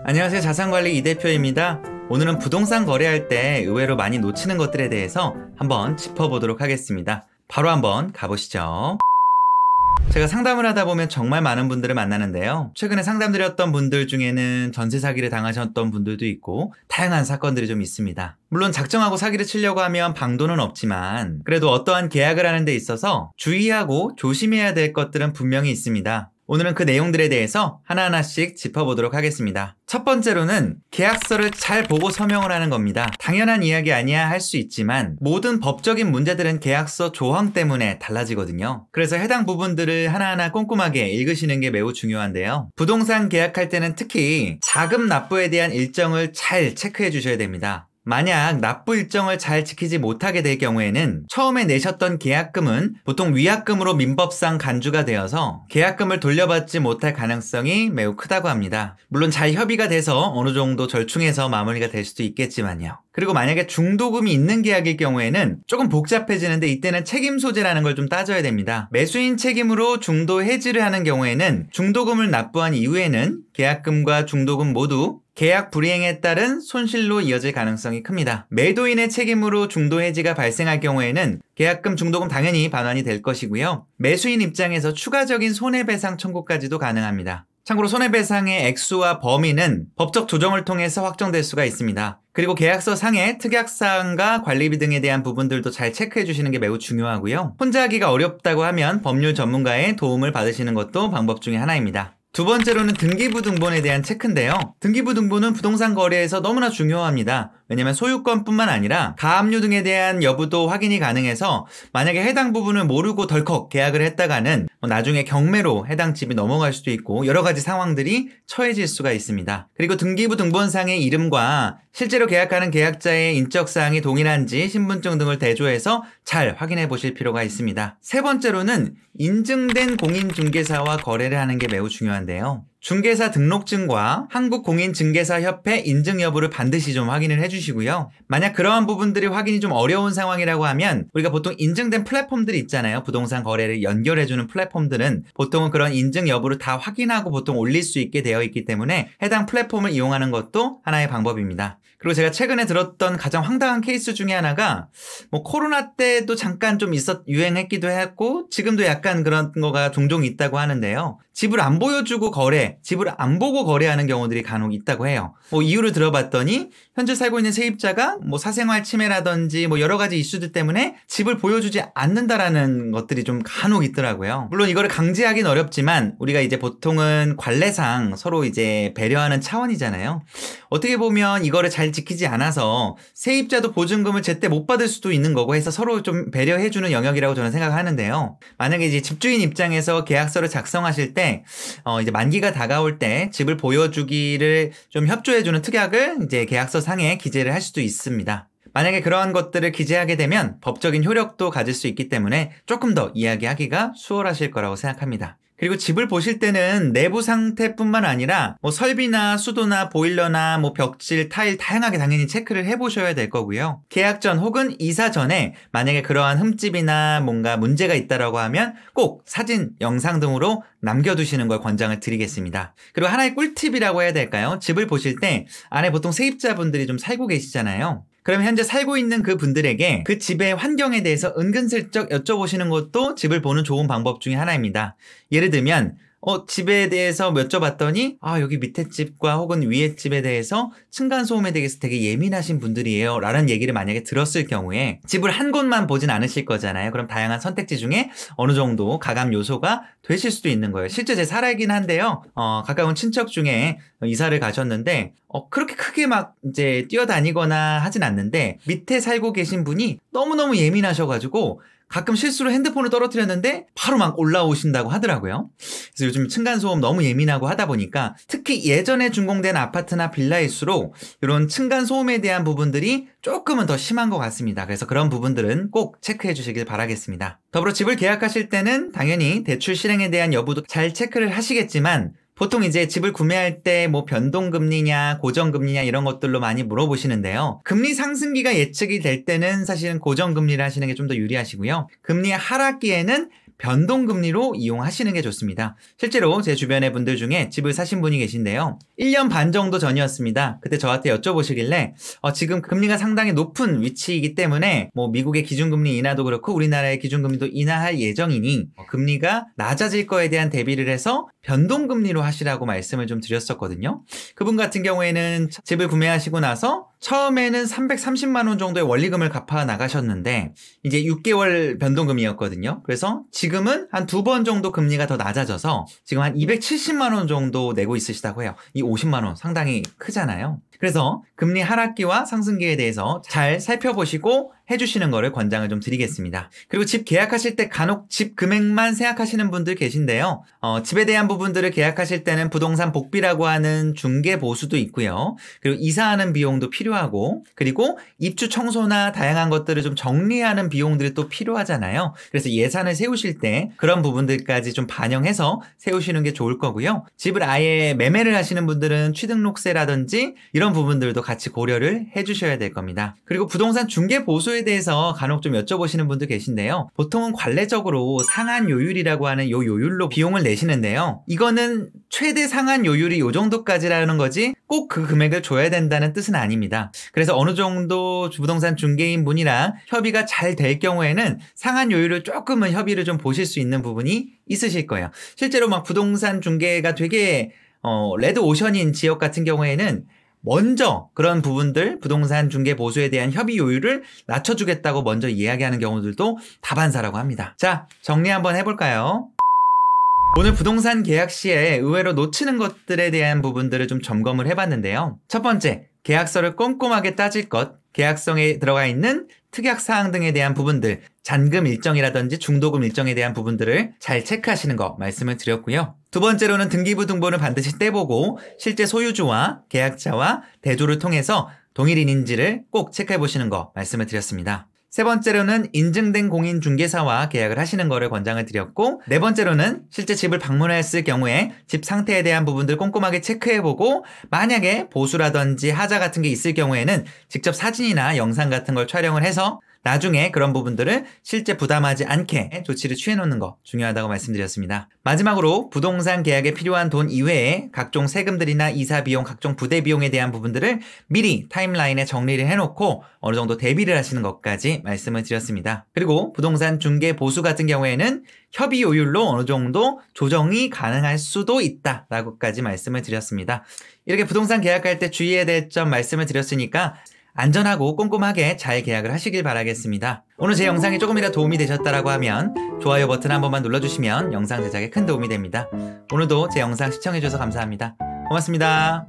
안녕하세요. 자산관리 이 대표입니다. 오늘은 부동산 거래할 때 의외로 많이 놓치는 것들에 대해서 한번 짚어보도록 하겠습니다. 바로 한번 가보시죠. 제가 상담을 하다 보면 정말 많은 분들을 만나는데요. 최근에 상담드렸던 분들 중에는 전세 사기를 당하셨던 분들도 있고 다양한 사건들이 좀 있습니다. 물론 작정하고 사기를 치려고 하면 방도는 없지만 그래도 어떠한 계약을 하는 데 있어서 주의하고 조심해야 될 것들은 분명히 있습니다. 오늘은 그 내용들에 대해서 하나하나씩 짚어보도록 하겠습니다. 첫 번째로는 계약서를 잘 보고 서명을 하는 겁니다. 당연한 이야기 아니야 할 수 있지만 모든 법적인 문제들은 계약서 조항 때문에 달라지거든요. 그래서 해당 부분들을 하나하나 꼼꼼하게 읽으시는 게 매우 중요한데요. 부동산 계약할 때는 특히 자금 납부에 대한 일정을 잘 체크해 주셔야 됩니다. 만약 납부 일정을 잘 지키지 못하게 될 경우에는 처음에 내셨던 계약금은 보통 위약금으로 민법상 간주가 되어서 계약금을 돌려받지 못할 가능성이 매우 크다고 합니다. 물론 잘 협의가 돼서 어느 정도 절충해서 마무리가 될 수도 있겠지만요. 그리고 만약에 중도금이 있는 계약일 경우에는 조금 복잡해지는데 이때는 책임 소재라는 걸 좀 따져야 됩니다. 매수인 책임으로 중도 해지를 하는 경우에는 중도금을 납부한 이후에는 계약금과 중도금 모두 계약 불이행에 따른 손실로 이어질 가능성이 큽니다. 매도인의 책임으로 중도 해지가 발생할 경우에는 계약금, 중도금 당연히 반환이 될 것이고요. 매수인 입장에서 추가적인 손해배상 청구까지도 가능합니다. 참고로 손해배상의 액수와 범위는 법적 조정을 통해서 확정될 수가 있습니다. 그리고 계약서 상의 특약사항과 관리비 등에 대한 부분들도 잘 체크해 주시는 게 매우 중요하고요. 혼자 하기가 어렵다고 하면 법률 전문가의 도움을 받으시는 것도 방법 중에 하나입니다. 두 번째로는 등기부 등본에 대한 체크인데요. 등기부 등본은 부동산 거래에서 너무나 중요합니다. 왜냐면 소유권뿐만 아니라 가압류 등에 대한 여부도 확인이 가능해서 만약에 해당 부분을 모르고 덜컥 계약을 했다가는 나중에 경매로 해당 집이 넘어갈 수도 있고 여러 가지 상황들이 처해질 수가 있습니다. 그리고 등기부 등본상의 이름과 실제로 계약하는 계약자의 인적사항이 동일한지 신분증 등을 대조해서 잘 확인해 보실 필요가 있습니다. 세 번째로는 인증된 공인중개사와 거래를 하는 게 매우 중요한데요. 중개사 등록증과 한국공인중개사협회 인증 여부를 반드시 좀 확인을 해주시고요. 만약 그러한 부분들이 확인이 좀 어려운 상황이라고 하면 우리가 보통 인증된 플랫폼들이 있잖아요. 부동산 거래를 연결해주는 플랫폼들은 보통은 그런 인증 여부를 다 확인하고 보통 올릴 수 있게 되어 있기 때문에 해당 플랫폼을 이용하는 것도 하나의 방법입니다. 그리고 제가 최근에 들었던 가장 황당한 케이스 중에 하나가 코로나 때도 잠깐 좀 유행했기도 했고 지금도 약간 그런 거가 종종 있다고 하는데요. 집을 안 보여주고 집을 안 보고 거래하는 경우들이 간혹 있다고 해요. 이유를 들어봤더니 현재 살고 있는 세입자가 사생활 침해라든지 여러 가지 이슈들 때문에 집을 보여주지 않는다라는 것들이 좀 간혹 있더라고요. 물론 이거를 강제하긴 어렵지만 우리가 이제 보통은 관례상 서로 이제 배려하는 차원이잖아요. 어떻게 보면 이거를 잘 지키지 않아서 세입자도 보증금을 제때 못 받을 수도 있는 거고 해서 서로 좀 배려해주는 영역이라고 저는 생각하는데요. 만약에 이제 집주인 입장에서 계약서를 작성하실 때 이제 만기가 다가올 때 집을 보여주기를 좀 협조해주는 특약을 이제 계약서 상에 기재를 할 수도 있습니다. 만약에 그러한 것들을 기재하게 되면 법적인 효력도 가질 수 있기 때문에 조금 더 이야기하기가 수월하실 거라고 생각합니다. 그리고 집을 보실 때는 내부 상태뿐만 아니라 설비나 수도나 보일러나 벽질, 타일 다양하게 당연히 체크를 해보셔야 될 거고요. 계약 전 혹은 이사 전에 만약에 그러한 흠집이나 뭔가 문제가 있다라고 하면 꼭 사진, 영상 등으로 남겨두시는 걸 권장을 드리겠습니다. 그리고 하나의 꿀팁이라고 해야 될까요? 집을 보실 때 안에 보통 세입자분들이 좀 살고 계시잖아요. 그럼 현재 살고 있는 그 분들에게 그 집의 환경에 대해서 은근슬쩍 여쭤보시는 것도 집을 보는 좋은 방법 중에 하나입니다. 예를 들면 집에 대해서 여쭤봤더니 여기 밑에 집과 혹은 위에 집에 대해서 층간소음에 대해서 되게 예민하신 분들이에요 라는 얘기를 만약에 들었을 경우에 집을 한 곳만 보진 않으실 거잖아요. 그럼 다양한 선택지 중에 어느 정도 가감 요소가 되실 수도 있는 거예요. 실제 제 사례이긴 한데요. 가까운 친척 중에 이사를 가셨는데 그렇게 크게 막 이제 뛰어다니거나 하진 않는데 밑에 살고 계신 분이 너무너무 예민하셔가지고 가끔 실수로 핸드폰을 떨어뜨렸는데 바로 막 올라오신다고 하더라고요. 그래서 요즘 층간소음 너무 예민하고 하다 보니까 특히 예전에 준공된 아파트나 빌라일수록 이런 층간소음에 대한 부분들이 조금은 더 심한 것 같습니다. 그래서 그런 부분들은 꼭 체크해 주시길 바라겠습니다. 더불어 집을 계약하실 때는 당연히 대출 실행에 대한 여부도 잘 체크를 하시겠지만 보통 이제 집을 구매할 때 변동금리냐 고정금리냐 이런 것들로 많이 물어보시는데요. 금리 상승기가 예측이 될 때는 사실은 고정금리를 하시는 게 좀 더 유리하시고요. 금리 하락기에는 변동금리로 이용하시는 게 좋습니다. 실제로 제 주변의 분들 중에 집을 사신 분이 계신데요. 1년 반 정도 전이었습니다. 그때 저한테 여쭤보시길래 지금 금리가 상당히 높은 위치이기 때문에 뭐 미국의 기준금리 인하도 그렇고 우리나라의 기준금리도 인하할 예정이니 금리가 낮아질 거에 대한 대비를 해서 변동금리로 하시라고 말씀을 좀 드렸었거든요. 그분 같은 경우에는 집을 구매하시고 나서 처음에는 330만 원 정도의 원리금을 갚아 나가셨는데 이제 6개월 변동금이었거든요. 그래서 지금은 한 2번 정도 금리가 더 낮아져서 지금 한 270만 원 정도 내고 있으시다고 해요. 이 50만 원 상당히 크잖아요. 그래서 금리 하락기와 상승기에 대해서 잘 살펴보시고 해주시는 거를 권장을 좀 드리겠습니다. 그리고 집 계약하실 때 간혹 집 금액만 생각하시는 분들 계신데요. 집에 대한 부분들을 계약하실 때는 부동산 복비라고 하는 중개 보수도 있고요. 그리고 이사하는 비용도 필요하고 그리고 입주 청소나 다양한 것들을 좀 정리하는 비용들이 또 필요하잖아요. 그래서 예산을 세우실 때 그런 부분들까지 좀 반영해서 세우시는 게 좋을 거고요. 집을 아예 매매를 하시는 분들은 취등록세라든지 이런 부분들도 같이 고려를 해주셔야 될 겁니다. 그리고 부동산 중개 보수에 대해서 간혹 좀 여쭤보시는 분들 계신데요. 보통은 관례적으로 상한 요율이라고 하는 요 요율로 비용을 내시는데요. 이거는 최대 상한 요율이 요 정도까지라는 거지 꼭 그 금액을 줘야 된다는 뜻은 아닙니다. 그래서 어느 정도 부동산 중개인 분이랑 협의가 잘 될 경우에는 상한 요율을 조금은 협의를 좀 보실 수 있는 부분이 있으실 거예요. 실제로 막 부동산 중개가 되게 레드 오션인 지역 같은 경우에는 먼저 그런 부분들 부동산 중개 보수에 대한 협의 요율을 낮춰주겠다고 먼저 이야기하는 경우들도 다반사라고 합니다. 자, 정리 한번 해볼까요? 오늘 부동산 계약 시에 의외로 놓치는 것들에 대한 부분들을 좀 점검을 해봤는데요. 첫 번째, 계약서를 꼼꼼하게 따질 것, 계약성에 들어가 있는 특약사항 등에 대한 부분들, 잔금 일정이라든지 중도금 일정에 대한 부분들을 잘 체크하시는 거 말씀을 드렸고요. 두 번째로는 등기부 등본을 반드시 떼보고 실제 소유주와 계약자와 대조를 통해서 동일인인지를 꼭 체크해 보시는 거 말씀을 드렸습니다. 세 번째로는 인증된 공인중개사와 계약을 하시는 거를 권장을 드렸고 네 번째로는 실제 집을 방문했을 경우에 집 상태에 대한 부분들 꼼꼼하게 체크해보고 만약에 보수라든지 하자 같은 게 있을 경우에는 직접 사진이나 영상 같은 걸 촬영을 해서 나중에 그런 부분들을 실제 부담하지 않게 조치를 취해놓는 거 중요하다고 말씀드렸습니다. 마지막으로 부동산 계약에 필요한 돈 이외에 각종 세금들이나 이사비용, 각종 부대비용에 대한 부분들을 미리 타임라인에 정리를 해놓고 어느 정도 대비를 하시는 것까지 말씀을 드렸습니다. 그리고 부동산 중개 보수 같은 경우에는 협의 요율로 어느 정도 조정이 가능할 수도 있다라고까지 말씀을 드렸습니다. 이렇게 부동산 계약할 때 주의해야 될 점 말씀을 드렸으니까 안전하고 꼼꼼하게 잘 계약을 하시길 바라겠습니다. 오늘 제 영상이 조금이라도 도움이 되셨다라고 하면 좋아요 버튼 한 번만 눌러주시면 영상 제작에 큰 도움이 됩니다. 오늘도 제 영상 시청해주셔서 감사합니다. 고맙습니다.